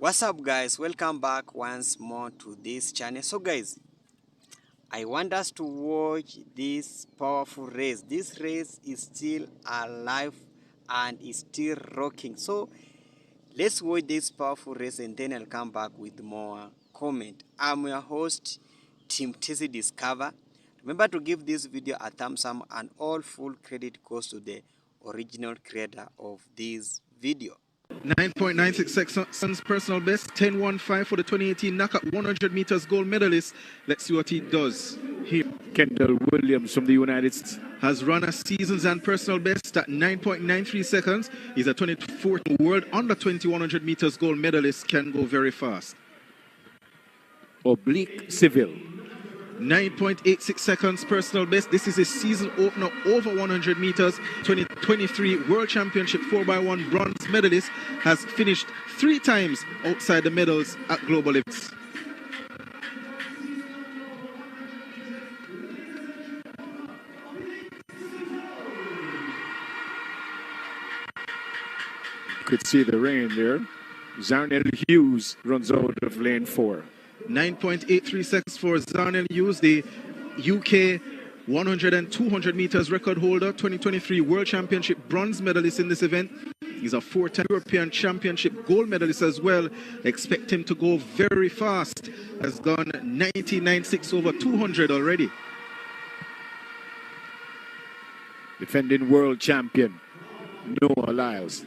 What's up, guys? Welcome back once more to this channel. So guys, I want us to watch this powerful race. This race is still alive and is still rocking. So let's watch this powerful race and then I'll come back with more comment. I'm your host, Team TC Discover. Remember to give this video a thumbs up, and all full credit goes to the original creator of this video. 9.96 seconds personal best, 10.15 for the 2018 knockout 100 meters gold medalist. Let's see what he does here. Kendall Williams from the United States has run a seasons and personal best at 9.93 seconds. He's a 24th world under 2100 meters gold medalist, can go very fast. Oblique Saville. 9.86 seconds personal best. This is a season opener over 100 meters. 2023 World Championship 4x1 bronze medalist. Has finished 3 times outside the medals at global events. Could see the rain there. Zarnell Hughes runs out of lane 4. 9.83 seconds for Zarnell Hughes, the UK 100 and 200 meters record holder, 2023 World Championship bronze medalist in this event. He's a 4-time European Championship gold medalist as well. Expect him to go very fast. Has gone 99.6 over 200 already. Defending world champion Noah Lyles.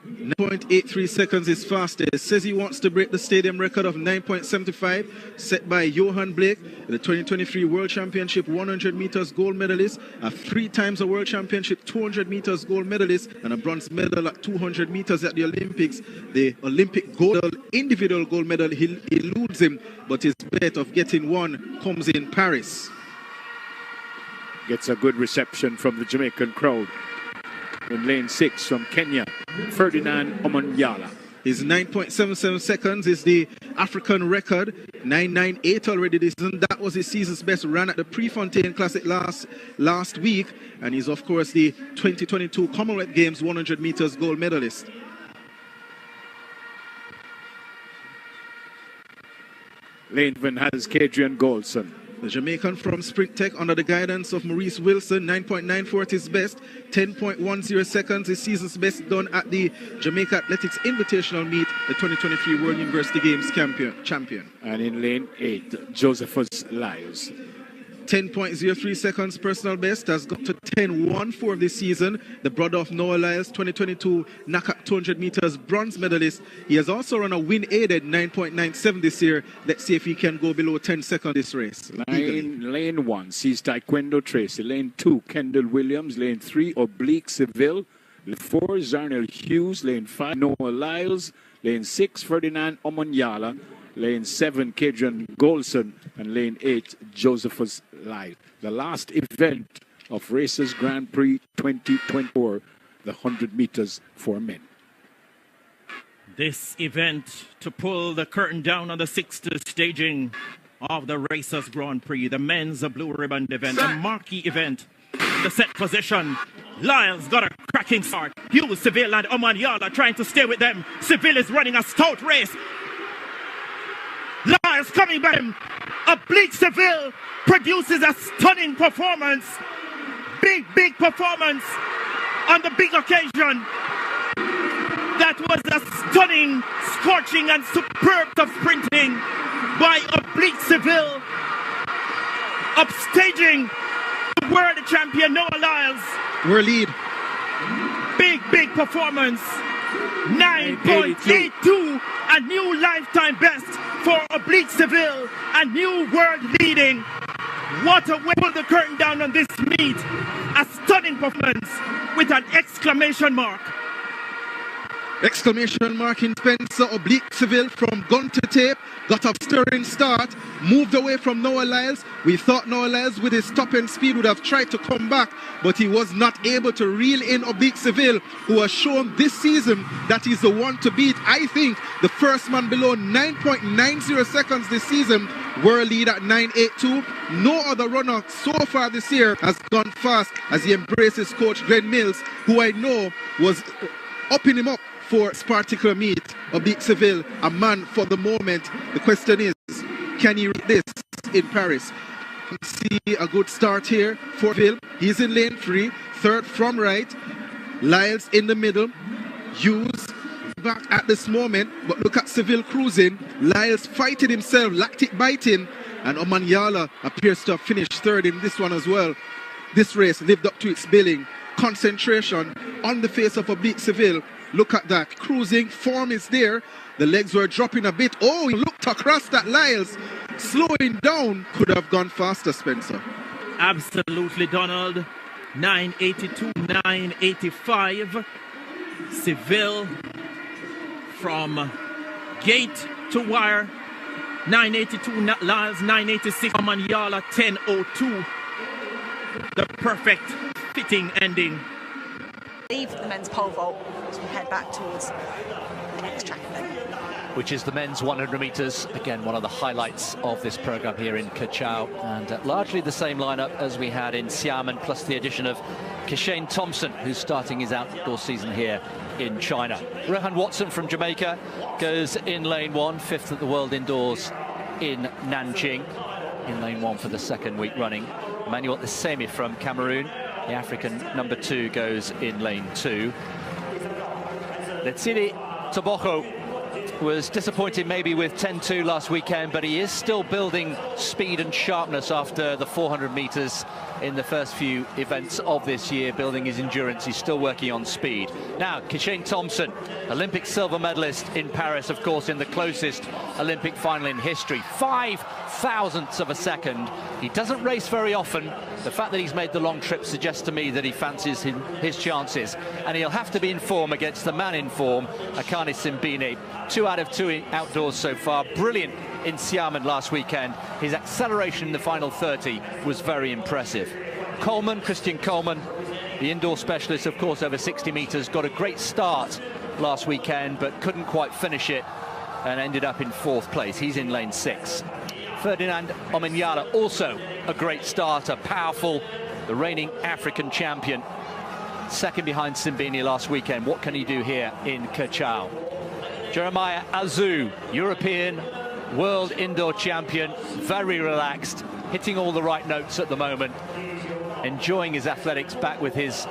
9.83 seconds is fastest. Says he wants to break the stadium record of 9.75 set by Johan Blake, the 2023 World Championship 100 meters gold medalist, a 3 times a World Championship 200 meters gold medalist, and a bronze medal at 200 meters at the Olympics. The Olympic gold individual gold medal eludes him, but his bet of getting one comes in Paris. Gets a good reception from the Jamaican crowd. In lane 6 from Kenya, Ferdinand Omanyala. His 9.77 seconds is the African record. 9.98 already this season. That was his season's best run at the Prefontaine Classic last week. And he's, of course, the 2022 Commonwealth Games 100 meters gold medalist. Lane 7 has Kadrian Goldson. The Jamaican from Sprint Tech under the guidance of Maurice Wilson, 9.94 at his best, 10.10 seconds, his season's best done at the Jamaica Athletics Invitational Meet, the 2023 World University Games champion. And in lane 8, Josephus Lyles. 10.03 seconds personal best, has got to 10.14 this season. The brother of Noah Lyles, 2022 knockout 200 meters bronze medalist. He has also run a win-aided 9.97 this year. Let's see if he can go below 10 seconds this race. Lane 1 sees Taekwondo Tracy. Lane 2, Kendall Williams. Lane 3, Oblique Saville. Lane 4, Zarnell Hughes. Lane 5, Noah Lyles. Lane 6, Ferdinand Omanyala. Lane 7, Kadrian Goldson, and lane 8, Josephus Lyles. The last event of Racers Grand Prix 2024, the 100 meters for men. This event to pull the curtain down on the 6th staging of the Racers Grand Prix, the men's blue ribbon event, a marquee event. The set position. Lyles got a cracking start. Hughes, Saville, and Omanyala trying to stay with them. Saville is running a stout race. Lyles coming back. Oblique Saville produces a stunning performance. Big performance on the big occasion. That was a stunning, scorching, and superb of sprinting by Oblique Saville. Upstaging the world champion Noah Lyles. We're lead. Big performance. 9.82, a new lifetime best for Oblique Saville, a new world leading. What a way to pull the curtain down on this meet. A stunning performance with an exclamation mark. Exclamation mark in Spencer. Oblique Saville from gun to tape. Got a stirring start. Moved away from Noah Lyles. We thought Noah Lyles with his top end speed would have tried to come back, but he was not able to reel in Oblique Saville, who has shown this season that he's the one to beat. I think the first man below 9.90 seconds this season. World lead at 9.82. No other runner so far this year has gone fast as he embraces coach Glenn Mills, who I know was upping him up for this particular meet, Oblique Saville, a man for the moment. The question is, can he read this in Paris? You see a good start here for Saville. He's in lane 3, third from right. Lyles in the middle. Hughes back at this moment, but look at Saville cruising. Lyles fighting himself, lactic biting, and Omanyala appears to have finished third in this one as well. This race lived up to its billing. Concentration on the face of Oblique Saville. Look at that. Cruising, form is there. The legs were dropping a bit. Oh, he looked across that Lyles. Slowing down. Could have gone faster, Spencer. Absolutely, Donald. 982, 985. Saville from gate to wire. 982, Lyles 986. Omanyala 1002. The perfect fitting ending. Leave the men's pole vault as we head back towards the next track event, which is the men's 100 metres. Again, one of the highlights of this programme here in Cachao, and largely the same lineup as we had in Xiamen, plus the addition of Kinshane Thompson, who's starting his outdoor season here in China. Rohan Watson from Jamaica goes in lane 1, 5th at the World Indoors in Nanjing, in lane 1 for the second week running. Emmanuel Isemi from Cameroon, the African number 2, goes in lane 2. Letsidi Toboho was disappointed maybe with 10-2 last weekend, but he is still building speed and sharpness after the 400 metres in the first few events of this year, building his endurance. He's still working on speed. Now, Kinshane Thompson, Olympic silver medalist in Paris, of course, in the closest Olympic final in history. 5 thousandths of a second. He doesn't race very often. The fact that he's made the long trip suggests to me that he fancies his chances, and he'll have to be in form against the man in form, Akane Simbine. 2 out of 2 outdoors so far. Brilliant in Xiamen last weekend. His acceleration in the final 30 was very impressive. Coleman, Christian Coleman, the indoor specialist, of course, over 60 metres, got a great start last weekend, but couldn't quite finish it and ended up in 4th place. He's in lane 6. Ferdinand Omanyala, also a great starter, powerful, the reigning African champion. Second behind Simbine last weekend. What can he do here in Cachao? Jeremiah Azu, European world indoor champion, very relaxed, hitting all the right notes at the moment, enjoying his athletics back with his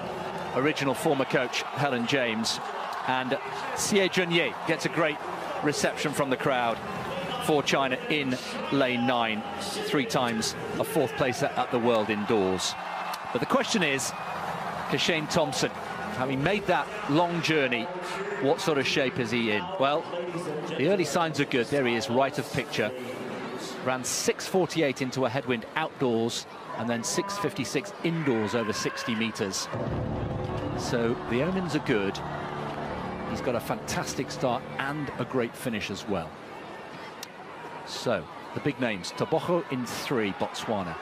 original former coach, Helen James. And Xie Junye gets a great reception from the crowd for China in lane 9, 3 times a 4th place at the World Indoors. But the question is, Kinshane Thompson, having made that long journey, what sort of shape is he in? Well, the early signs are good. There he is, right of picture. Ran 6:48 into a headwind outdoors, and then 6:56 indoors over 60 metres. So the omens are good. He's got a fantastic start and a great finish as well. So, the big names. Toboho in 3, Botswana.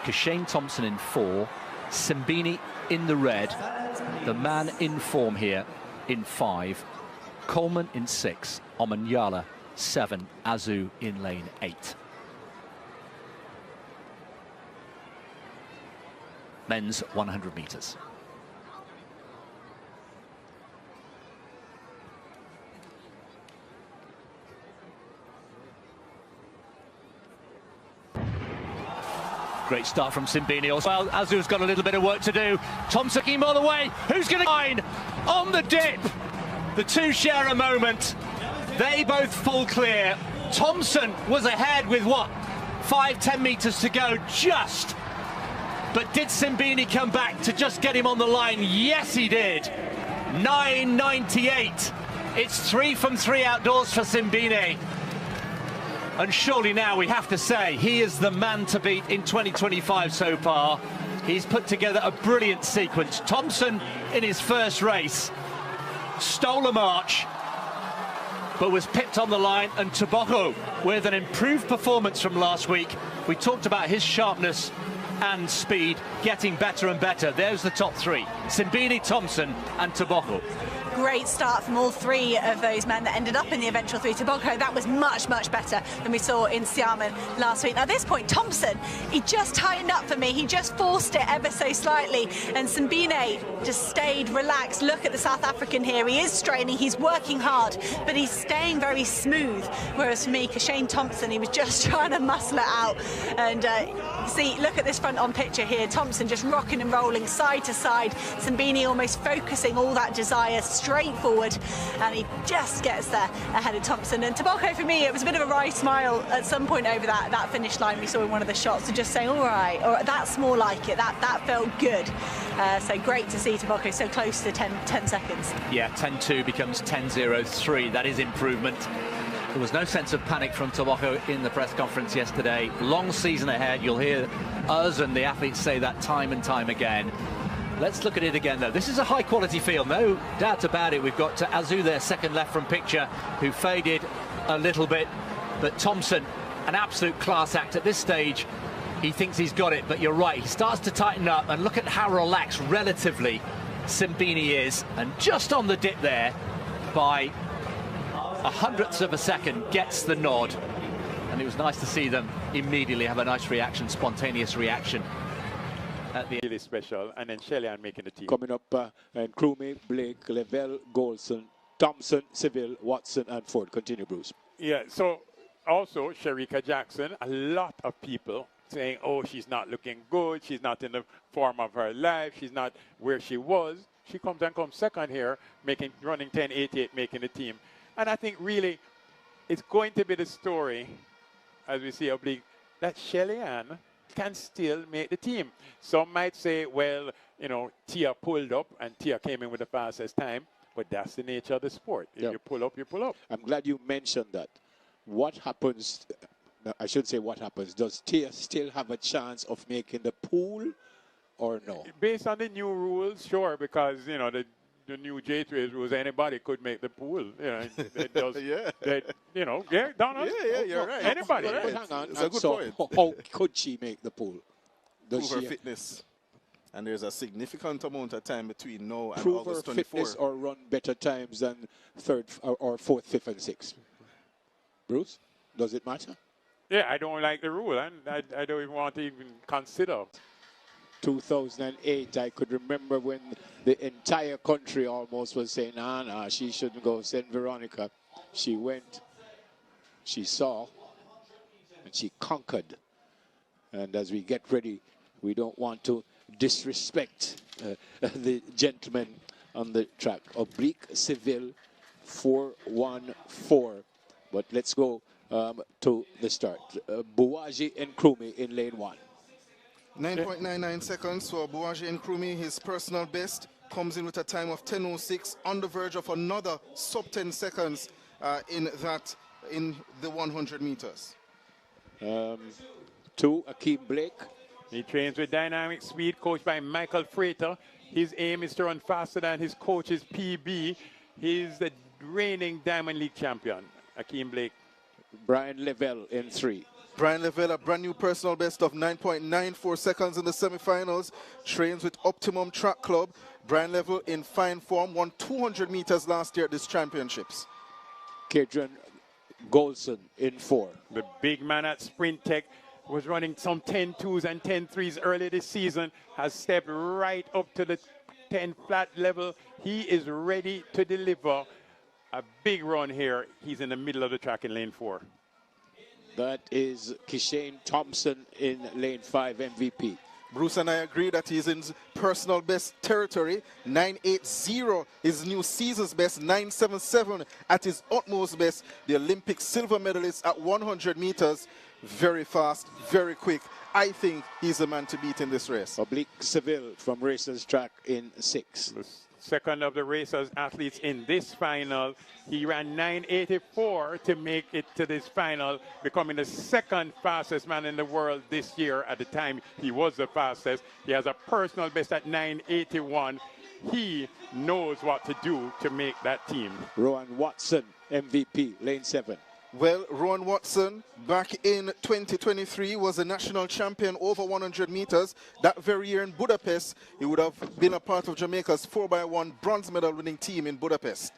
Kinshane Thompson in 4. Simbine in the red. The man in form here in 5. Coleman in 6. Omanyala 7. Azu in lane 8. Men's 100 metres. Great start from Simbine. Well, Azu's got a little bit of work to do. Thompson came all the way. Who's going to line on the dip? The two share a moment. They both full clear. Thompson was ahead with what? 5-10 metres to go, just. But did Simbine come back to just get him on the line? Yes, he did. 9.98. It's 3 from 3 outdoors for Simbine. And surely now we have to say he is the man to beat in 2025 so far. He's put together a brilliant sequence. Thompson, in his first race, stole a march, but was pipped on the line. And Toboho, with an improved performance from last week. We talked about his sharpness and speed getting better and better. There's the top 3. Simbine, Thompson and Toboho. great start from all three of those men that ended up in the eventual three. Toboggo, that was much, much better than we saw in Xiamen last week. Now, at this point, Thompson, he just tightened up for me. He just forced it ever so slightly, and Simbine just stayed relaxed. Look at the South African here. He is straining, he's working hard, but he's staying very smooth. Whereas for me, Kinshane Thompson, he was just trying to muscle it out. And see, look at this front-on picture here. Thompson just rocking and rolling side to side. Simbine almost focusing all that desire straight forward, and he just gets there ahead of Thompson. And Toboggo, for me, it was a bit of a wry smile at some point over that finish line we saw in one of the shots, to just saying, all right, or that's more like it. That felt good. So great to see Toboggo so close to 10 seconds. Yeah, 10.2 becomes 10.03. That is improvement. There was no sense of panic from Toboggo in the press conference yesterday. Long season ahead. You'll hear us and the athletes say that time and time again. Let's look at it again, though. This is a high-quality field, no doubt about it. We've got Azu there, second left from picture, who faded a little bit. But Thompson, an absolute class act at this stage. He thinks he's got it, but you're right. He starts to tighten up, and look at how relaxed, relatively, Simbine is. And just on the dip there, by a hundredth of a second, gets the nod. And it was nice to see them immediately have a nice reaction, spontaneous reaction. Really special, and then Shelley-Ann making the team. Coming up, and Crumey, Blake, Lavelle, Golson, Thompson, Saville, Watson, and Ford. Continue, Bruce. Yeah, so also Shericka Jackson, a lot of people saying, oh, she's not looking good, she's not in the form of her life, she's not where she was. She comes second here, running 10.88, making the team. And I think really it's going to be the story, as we see Oblique, that Shelley-Ann can still make the team. Some might say, well, you know, Tia pulled up and Tia came in with the fastest time, but that's the nature of the sport. If you pull up, you pull up. I'm glad you mentioned that. What happens, I should say what happens, does Tia still have a chance of making the pool or no? Based on the new rules, sure, because, you know, the new J3 rules, anybody could make the pool. You know, it does, you know, Donald? You're right. Anybody. But hang on, It's a good point. How could she make the pool? Does Prove she her fitness. And there's a significant amount of time between now and prove August her 24. fitness or run better times than third or fourth, fifth, and sixth? Bruce, does it matter? Yeah, I don't like the rule, and I don't even want to even consider. 2008, I could remember when the entire country almost was saying, nah, she shouldn't go. Send Veronica. She went, she saw, and she conquered. And as we get ready, we don't want to disrespect the gentleman on the track. Oblique Saville 414. But let's go to the start. Bouaji and Crumey in lane 1. 9.99 seconds for Bouaji and Crumey. His personal best comes in with a time of 10.06, on the verge of another sub 10 seconds in the 100 meters. To Akeem Blake. He trains with dynamic speed, coached by Michael Frater. His aim is to run faster than his coach's PB. He's the reigning Diamond League champion, Akeem Blake. Brian Lavelle in 3. Brian Lavelle, a brand new personal best of 9.94 seconds in the semifinals. Trains with Optimum Track Club. Brian Lavelle in fine form, won 200 meters last year at these championships. Kadrian Golson in 4. The big man at Sprint Tech was running some 10.2s and 10.3s earlier this season, has stepped right up to the 10 flat level. He is ready to deliver a big run here. He's in the middle of the track in lane 4. That is Kinshane Thompson in lane 5, MVP. Bruce and I agree that he's in personal best territory. 9.80 is new season's best. 9.77 at his utmost best. The Olympic silver medalist at 100 meters. Very fast, very quick. I think he's the man to beat in this race. Oblique Saville from Racers Track in 6. The second of the Racers athletes in this final. He ran 9.84 to make it to this final, becoming the second fastest man in the world this year. At the time, he was the fastest. He has a personal best at 9.81. He knows what to do to make that team. Rowan Watson, MVP, lane 7. Well, Ron Watson, back in 2023, was a national champion over 100 meters. That very year in Budapest, he would have been a part of Jamaica's 4x1 bronze medal winning team in Budapest.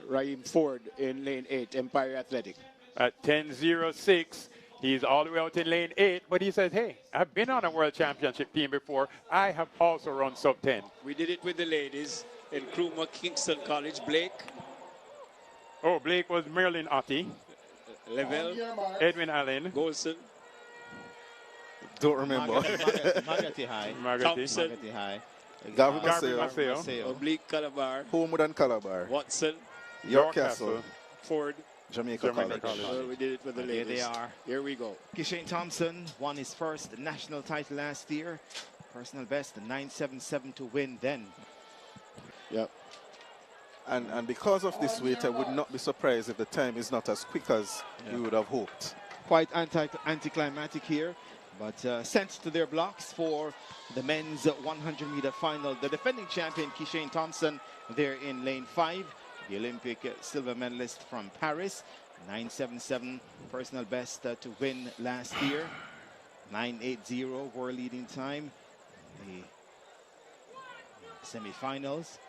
Raheem Ford in lane 8, Empire Athletic. At 10.06, he's all the way out in lane 8, but he says, hey, I've been on a world championship team before. I have also run sub 10. We did it with the ladies in Krumah, Kingston College. Blake. Oh, Blake was Merlin Otti. Level. Edwin Allen. Golson. Don't remember. Magati High. Thompson. Magati High. Gavin Maceo. Maceo. Oblique Calabar. Homewood and Calabar. Watson. York Castle. Ford. Jamaica College. Well, we did it for the ladies. Here they are. Here we go. Kinshane Thompson won his first national title last year. Personal best, the 9.77 to win then. Yep. And because of this weight, I would not be surprised if the time is not as quick as we would have hoped. Quite anticlimactic here, but sent to their blocks for the men's 100-meter final. The defending champion, Kinshane Thompson, there in lane 5. The Olympic silver medalist from Paris. 9.77 personal best to win last year. 9.80 world leading time. The semi-finals.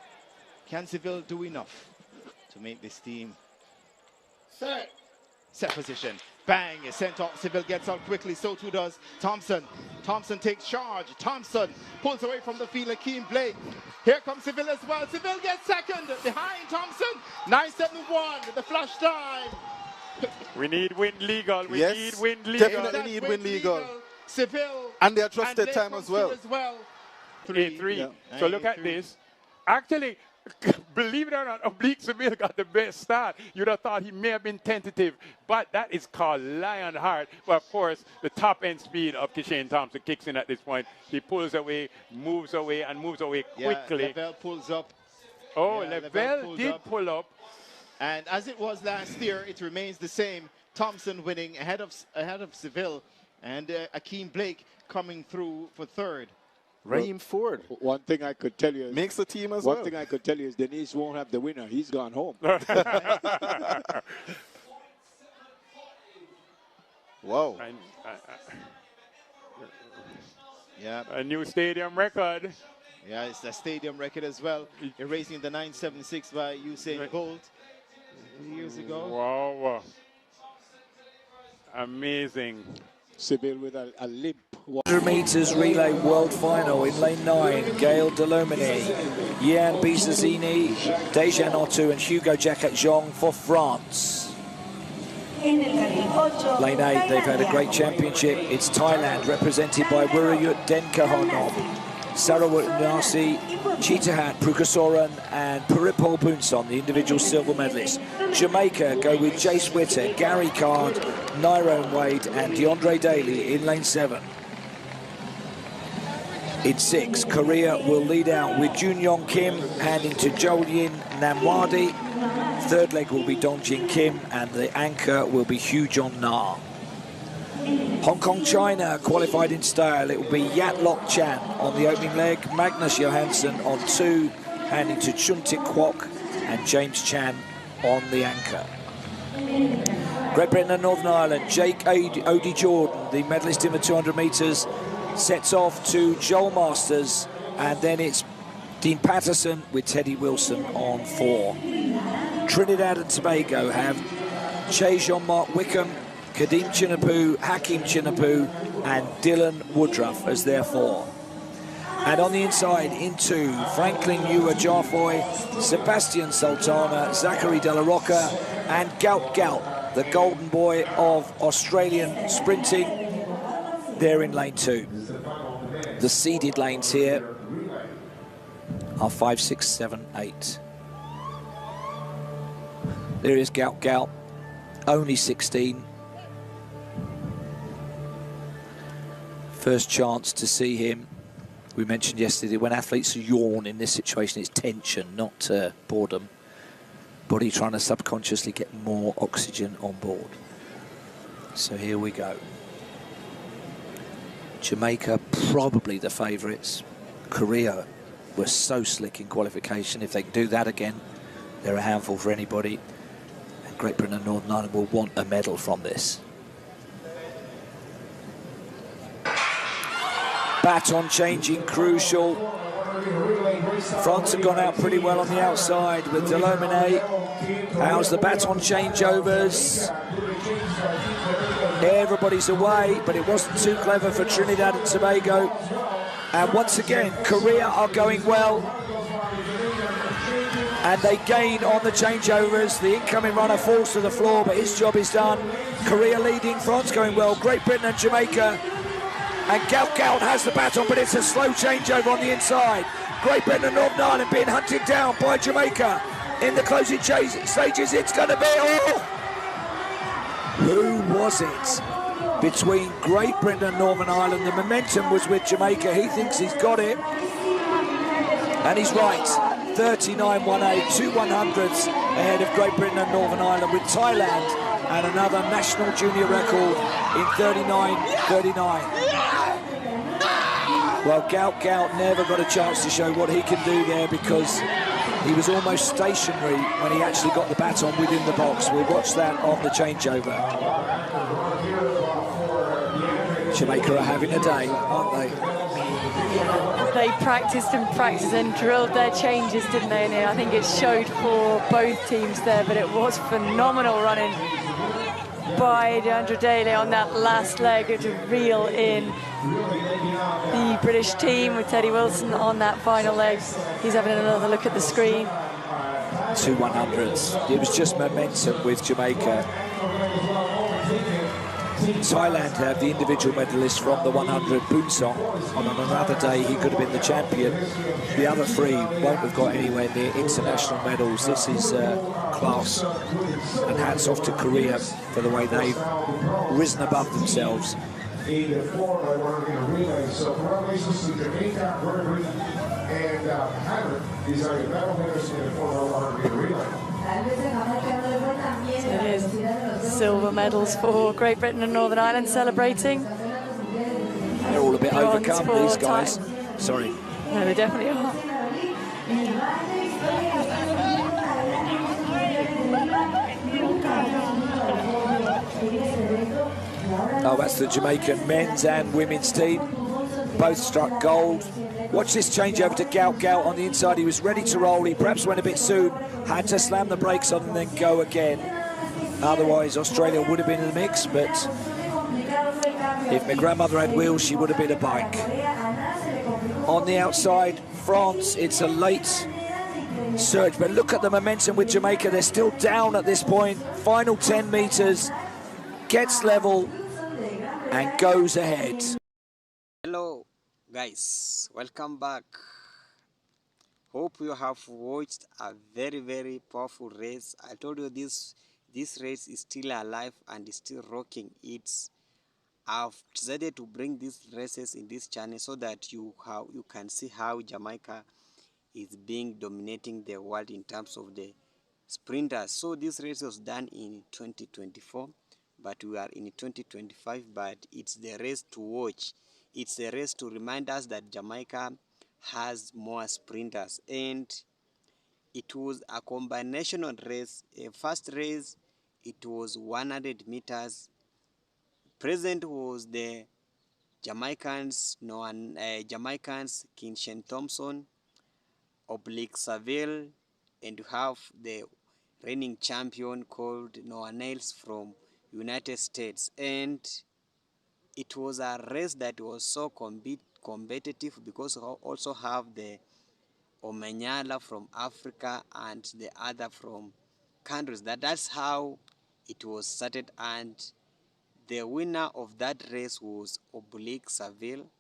Can Saville do enough to make this team? Set position. Bang, sent off. Saville gets out quickly, so too does Thompson. Thompson takes charge. Thompson pulls away from the field. Akeem Blake. Here comes Saville as well. Saville gets second behind Thompson. 9.71, the flash time. We need wind legal. We Yes, need wind legal. definitely need wind legal. Seville. And they adjusted time as well. 3. Yeah. So look at this. Actually, believe it or not, Oblique Saville got the best start. You'd have thought he may have been tentative, but that is called Lionheart. Well, of course, the top end speed of Kinshane Thompson kicks in at this point. He pulls away, moves away, and moves away quickly. Yeah, Lavelle pulls up. Oh, Yeah, Lavelle did pull up. And as it was last year, it remains the same. Thompson winning ahead of Saville, and Akeem Blake coming through for third. Raheem Ford. One thing I could tell you is, Makes the team as well. one thing I could tell you is Denise won't have the winner. He's gone home. Wow. Yeah. A new stadium record. Yeah, it's a stadium record as well. Erasing the 9.76 by Usain Bolt years ago. Wow. Amazing. Seville with a limp. 100 metres relay world final in lane 9. Gail Delomini, Yann Bisazzini, Dejan Otu and Hugo Jacquet-Jean for France. Lane 8, they've had a great championship. It's Thailand, represented by Wirayut Denkahonom, Sarawat Nasi, Cheetahat Prukasoran and Puripol Bunson, the individual silver medalists. Jamaica go with Jace Witter, Gary Card, Nyrone Wade and DeAndre Daly in lane 7. In 6, Korea will lead out with Jun Yong Kim handing to Jolyin Namwadi. Third leg will be Dong Jin Kim and the anchor will be Hu John Na. Hong Kong, China qualified in style. It will be Yat Lok Chan on the opening leg, Magnus Johansson on 2, handing to Chun Tik Kwok and James Chan on the anchor. Great Britain and Northern Ireland, Jake Odie Jordan, the medalist in the 200 metres, sets off to Joel Masters, and then it's Dean Patterson with Teddy Wilson on 4. Trinidad and Tobago have Che Jean-Marc Wickham, Kadeem Chinapu, Hakeem Chinapu and Dylan Woodruff as their 4. And on the inside, into Franklin Ewa Jarfoy, Sebastian Sultana, Zachary De La Rocca and Gout Gout, the golden boy of Australian sprinting. They're in lane 2. The seeded lanes here are 5, 6, 7, 8. There is Gout Gout, only 16. First chance to see him. We mentioned yesterday when athletes yawn in this situation, it's tension, not boredom. Body trying to subconsciously get more oxygen on board. So here we go. Jamaica, probably the favourites. Korea were so slick in qualification. If they can do that again, they're a handful for anybody. And Great Britain and Northern Ireland will want a medal from this. Baton changing crucial. France have gone out pretty well on the outside with Delomine. How's the baton changeovers? Everybody's away, but it wasn't too clever for Trinidad and Tobago. And once again, Korea are going well. And they gain on the changeovers. The incoming runner falls to the floor, but his job is done. Korea leading, France going well. Great Britain and Jamaica. And Gout has the baton, but it's a slow changeover on the inside. Great Britain and Northern Ireland being hunted down by Jamaica. In the closing stages, it's going to be... Oh! Who was it? Between Great Britain and Northern Ireland, the momentum was with Jamaica. He thinks he's got it. And he's right. 39.18, 2 100s ahead of Great Britain and Northern Ireland, with Thailand and another national junior record in 39.39. Well, Gout never got a chance to show what he can do there, because he was almost stationary when he actually got the baton within the box. We'll watch that on the changeover. Jamaica are having a day, aren't they? They practiced and drilled their changes, didn't they? And I think it showed for both teams there, but it was phenomenal running by Deandra Daly on that last leg to reel in the British team with Teddy Wilson on that final leg. He's having another look at the screen. 2 100s. It was just momentum with Jamaica. Thailand have the individual medalist from the 100, Boonsong. On another day, he could have been the champion. The other three won't have got anywhere near international medals. This is class. And hats off to Korea for the way they've risen above themselves. So congratulations to Jamaica, Great Britain, and Hannah. These are your medal winners in the 400 meter relay. So it is silver medals for Great Britain and Northern Ireland celebrating. They're all a bit overcome, these guys. Sorry. No, they definitely are. Oh, that's the Jamaican men's and women's team. Both struck gold. Watch this change over to Gout on the inside. He was ready to roll. He perhaps went a bit soon. Had to slam the brakes on and then go again. Otherwise, Australia would have been in the mix, but if my grandmother had wheels, she would have been a bike. On the outside, France, it's a late surge, but look at the momentum with Jamaica. They're still down at this point. Final 10 metres, gets level and goes ahead. Hello guys, welcome back. Hope you have watched a very powerful race. I told you this race is still alive and is still rocking. I've decided to bring these races in this channel so that you can see how Jamaica is dominating the world in terms of the sprinters. So this race was done in 2024, but we are in 2025, but it's the race to watch. It's a race to remind us that Jamaica has more sprinters, and it was a combinational race. First race, it was 100 meters. Present was the Jamaicans, Kinshane Thompson, Oblique Saville, and you have the reigning champion called Noah Niles from United States. And it was a race that was so competitive because we also have the Omanyala from Africa and the other from countries. That's how it was started, and the winner of that race was Oblique Saville.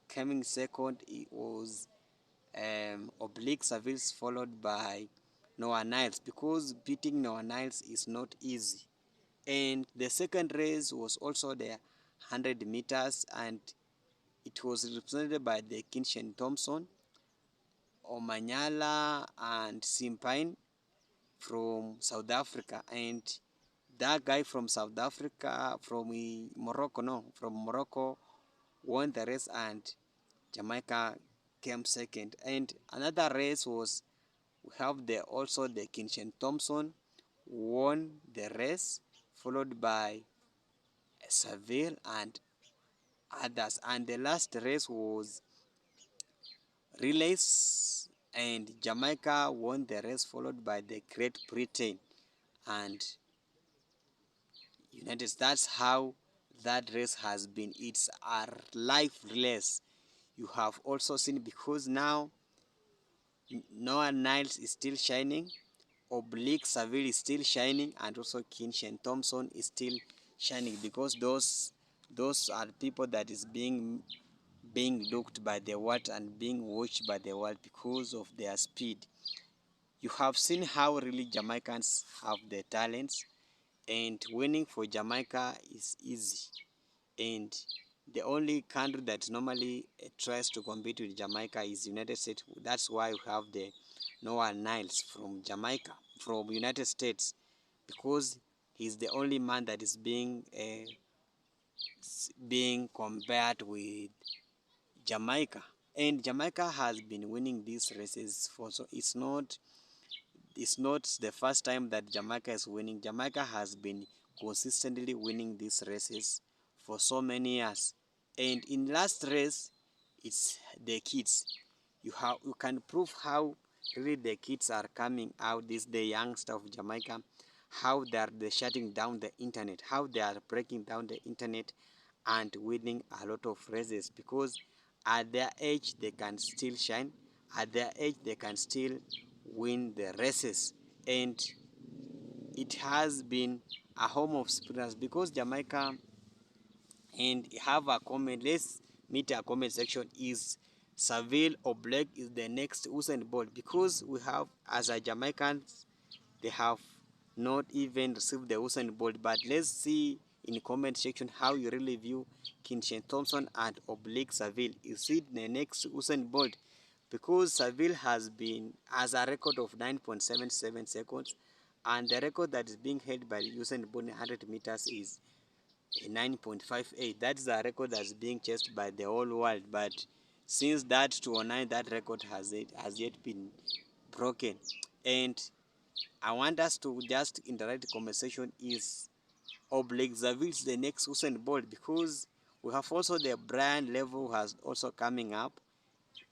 Coming second, it was Oblique Saville, followed by Noah Niles, because beating Noah Niles is not easy. And the second race was also the 100 meters, and it was represented by the Kinshane Thompson, Omanyala and Simpine from South Africa. And that guy from South Africa, from Morocco, won the race, and Jamaica came second. And another race was, we have also the Kinshane Thompson, won the race, followed by Saville and others. And the last race was relays, and Jamaica won the race, followed by the Great Britain and United States. That's how that race has been. It's a live race. You have also seen, because now Noah Niles is still shining, Oblique Saville is still shining, and also Kinshane Thompson is still shining, because those are people that is being looked by the world and being watched by the world because of their speed. You have seen how really Jamaicans have the talents, and winning for Jamaica is easy. And the only country that normally tries to compete with Jamaica is United States. That's why we have the Noah Niles from Jamaica, from United States, because he's the only man that is being compared with Jamaica. And Jamaica has been winning these races for, so it's not the first time that Jamaica is winning. Jamaica has been consistently winning these races for so many years. And in last race, it's the kids. You can prove how really the kids are coming out. This the youngster of Jamaica, how they're shutting down the internet, how they are breaking down the internet and winning a lot of races, because at their age they can still shine, at their age they can still win the races. And it has been a home of sprinters, because Jamaica, and have a comment, let's meet a comment section, is Saville Oblique is the next Usain Bolt? Because we have, as a Jamaicans, they have not even received the Usain Bolt. But let's see in comment section how you really view Kinshane Thompson and Oblique Saville. Is it the next Usain Bolt? Because Saville has a record of 9.77 seconds, and the record that is being held by Usain Bolt in 100 meters is 9.58. That's a record that's being chased by the whole world. But since that 209, that record has yet been broken. And I want us to just interact the conversation, is Oblique Saville the next Usain Bolt? Because we have also the Brian Level has also coming up.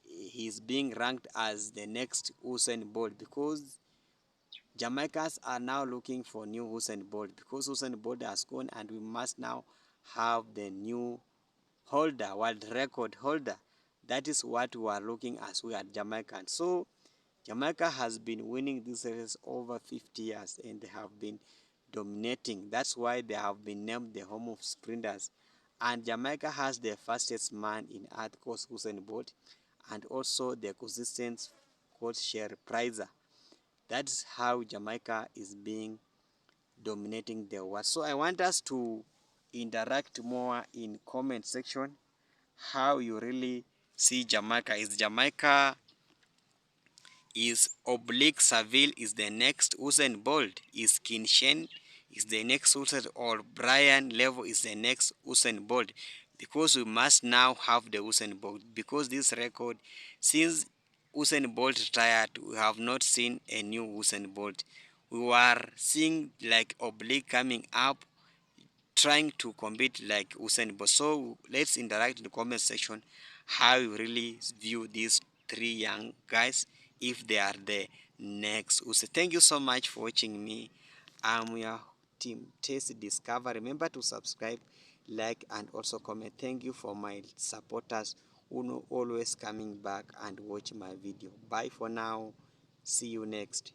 He's being ranked as the next Usain Bolt, because Jamaicans are now looking for new Usain Bolt, because Usain Bolt has gone, and we must now have the new world record holder. That is what we are looking as we are Jamaicans. So Jamaica has been winning this race over 50 years, and they have been dominating. That's why they have been named the home of sprinters. And Jamaica has the fastest man in earth, called Usain Bolt, and also the consistent coach Sherry Prizer. That's how Jamaica is being dominating the world. So I want us to interact more in comment section, how you really see Jamaica. Is Oblique Saville is the next Usain Bolt? Is Kinshane is the next Usain, or Brian Level is the next Usain Bolt? Because we must now have the Usain Bolt, because this record, since Usain Bolt retired, we have not seen a new Usain Bolt. We were seeing like Oblique coming up, trying to compete like Usain Bolt. So let's interact in the comment section how you really view these three young guys, if they are the next Usain. Thank you so much for watching me. I'm your team Taste Discover. Remember to subscribe, like, and also comment. Thank you for my supporters who know always coming back and watch my video. Bye for now. See you next.